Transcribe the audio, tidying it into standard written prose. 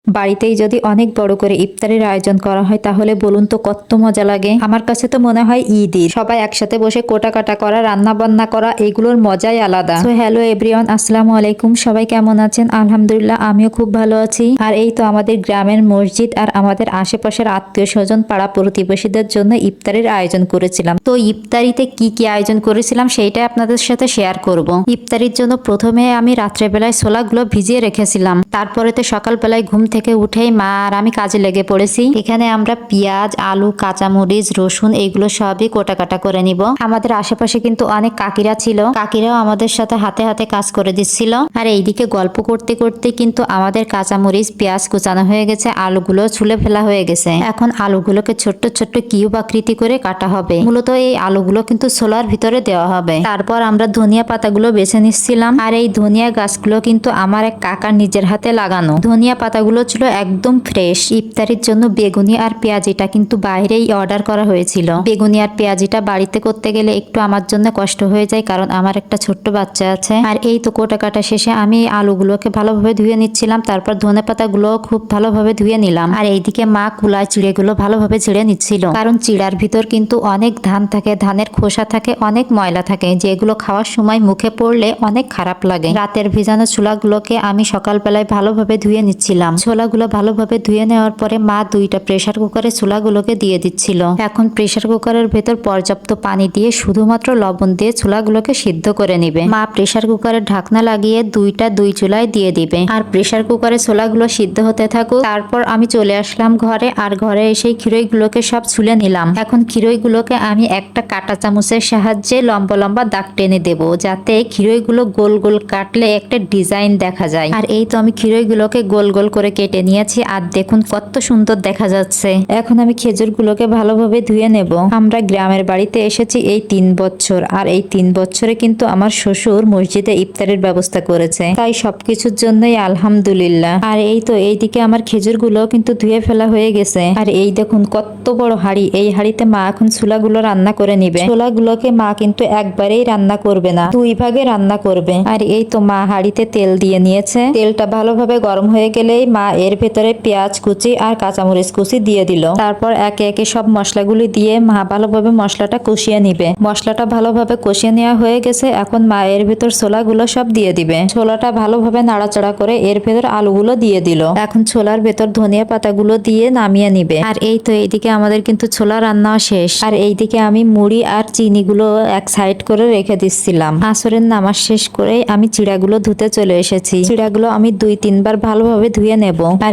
বাড়িতেই যদি অনেক বড় করে ইফতারের আয়োজন করা হয় তাহলে বলুন তো কত মজা লাগে। আমার কাছে তো মনে হয় ঈদের সবাই একসাথে বসে কোটা কাটা করা, রান্না বান্না করা, এগুলোর মজাই আলাদা। সো হ্যালো এভরিওয়ান, আসসালামু আলাইকুম। সবাই কেমন আছেন? আলহামদুলিল্লাহ আমিও খুব ভালো আছি। আর এই তো আমাদের গ্রামের মসজিদ আর আমাদের আশেপাশের আত্মীয় স্বজন, পাড়া প্রতিবেশীদের জন্য ইফতারের আয়োজন করেছিলাম। তো ইফতারিতে কি কি আয়োজন করেছিলাম সেইটাই আপনাদের সাথে শেয়ার করব। ইফতারির জন্য প্রথমে আমি রাত্রেবেলায় ছোলাগুলো ভিজিয়ে রেখেছিলাম। তারপরে তো সকালবেলায় ঘুম থেকে উঠেই মা আর আমি কাজে লেগে পড়েছি। এখানে আমরা পেঁয়াজ, আলু, কাঁচামরিচ, রসুন এগুলো সবই কোটাকাটা করে নিব। আমাদের আশেপাশে কিন্তু অনেক কাকিরা ছিল, কাকিরাও আমাদের সাথে হাতে হাতে কাজ করে দিচ্ছিল। আর এইদিকে গল্প করতে করতে কিন্তু আমাদের কাঁচামরিচ, পেঁয়াজ কুচানো হয়ে গেছে, আলুগুলো ছুলে ফেলা হয়ে গেছে। এখন আলুগুলোকে ছোট্ট ছোট্ট কিউব আকৃতি করে কাটা হবে। মূলত এই আলুগুলো কিন্তু ছোলার ভিতরে দেওয়া হবে। তারপর আমরা ধনিয়া পাতাগুলো বেছে নিচ্ছিলাম। আর এই ধনিয়া গাছগুলো কিন্তু আমার এক কাকার নিজের হাতে লাগানো। ধনিয়া পাতাগুলো ছিল একদম ফ্রেশ। ইফতারির জন্য বেগুনি আর পেঁয়াজিটা কিন্তু বাইরেই অর্ডার করা হয়েছিল। বেগুনি আর পেঁয়াজিটা বাড়িতে করতে গেলে একটু আমার জন্য কষ্ট হয়ে যায়, কারণ আমার একটা ছোট্ট বাচ্চা আছে। আর এই তো কোটা কাটা শেষে আমি আলুগুলোকে ভালোভাবে ধুয়ে নিচ্ছিলাম। তারপর ধনে পাতাগুলো খুব ভালোভাবে ধুয়ে নিলাম। আর এইদিকে মা কুলায় চিড়েগুলো ভালোভাবে ছিঁড়ে নিচ্ছিল, কারণ চিড়ার ভিতর কিন্তু অনেক ধান থাকে, ধানের খোসা থাকে, অনেক ময়লা থাকে, যেগুলো খাওয়ার সময় মুখে পড়লে অনেক খারাপ লাগে। রাতের ভিজানো ছোলাগুলোকে আমি সকালবেলায় ভালোভাবে ধুয়ে নিচ্ছিলাম। ছোলাগুলো ভালোভাবে ধুয়ে নেওয়ার পরে মা দুইটা প্রেসার কুকারে ছোলাগুলোকে দিয়ে দিচ্ছিল। এখন প্রেসার কুকারের ভেতর পর্যাপ্ত পানি দিয়ে শুধুমাত্র লবণ দিয়ে ছোলাগুলোকে সিদ্ধ করে নিবে। মা প্রেসার কুকারের ঢাকনা লাগিয়ে দুই চুলায় দিয়ে দিবে। আর প্রেসার কুকারে ছোলাগুলো সিদ্ধ হতে থাকুক। তারপর আমি চলে আসলাম ঘরে। আর ঘরে এসে খিরইগুলোকে সব ছুলে নিলাম। এখন খিরইগুলোকে আমি একটা কাঁটা চামচের সাহায্যে লম্বা লম্বা দাগ টেনে দেব, যাতে খিরইগুলো গোল গোল কাটলে একটা ডিজাইন দেখা যায়। আর এই তো আমি খিরইগুলোকে গোল গোল করে কেটে নিয়েছি। আর দেখুন কত সুন্দর দেখা যাচ্ছে। এখন আমি খেজুরগুলোকে ভালোভাবে ধুয়ে নেব। আমরা গ্রামের বাড়িতে এসেছি এই 3 বছর। আর এই 3 বছরে কিন্তু আমার শ্বশুর মসজিদে ইফতারের ব্যবস্থা করেছে, তাই সবকিছুর জন্যই আলহামদুলিল্লাহ। আর এই তো এইদিকে আমার খেজুরগুলো কিন্তু ধুয়ে ফেলা হয়ে গেছে। আর এই দেখুন কত বড় হাঁড়ি। এই হাঁড়িতে মা এখন ছোলাগুলো রান্না করে নিবে। ছোলাগুলোকে মা কিন্তু একবারেই রান্না করবে না, 2 ভাগে রান্না করবে। আর এই তো মা হাঁড়িতে তেল দিয়ে নিয়েছে। তেলটা ভালোভাবে গরম হয়ে গেলেই মা এর ভেতরে পেঁয়াজ কুচি আর কাঁচামরিচ কুচি দিয়ে দিল। তারপর একে একে সব মশলাগুলি দিয়ে মা ভালোভাবে মশলাটা কষিয়ে নিবে। মশলাটা ভালোভাবে কষিয়ে নেওয়া হয়ে গেছে। এখন মা এর ভেতর ছোলাগুলো সব দিয়ে দিবে। ছোলাটা ভালোভাবে নাড়াচাড়া করে এর ভেতর আলুগুলো দিয়ে দিল। এখন ছোলার ভেতর ধনিয়া পাতাগুলো দিয়ে নামিয়ে নিবে। আর এই তো এইদিকে আমাদের কিন্তু ছোলা রান্না শেষ। আর এইদিকে আমি মুড়ি আর চিনিগুলো এক সাইড করে রেখে দিচ্ছিলাম। আসরের নামাজ শেষ করে আমি চিড়াগুলো ধুতে চলে এসেছি। চিড়াগুলো আমি 2-3 বার ভালোভাবে ধুয়ে নেব। আর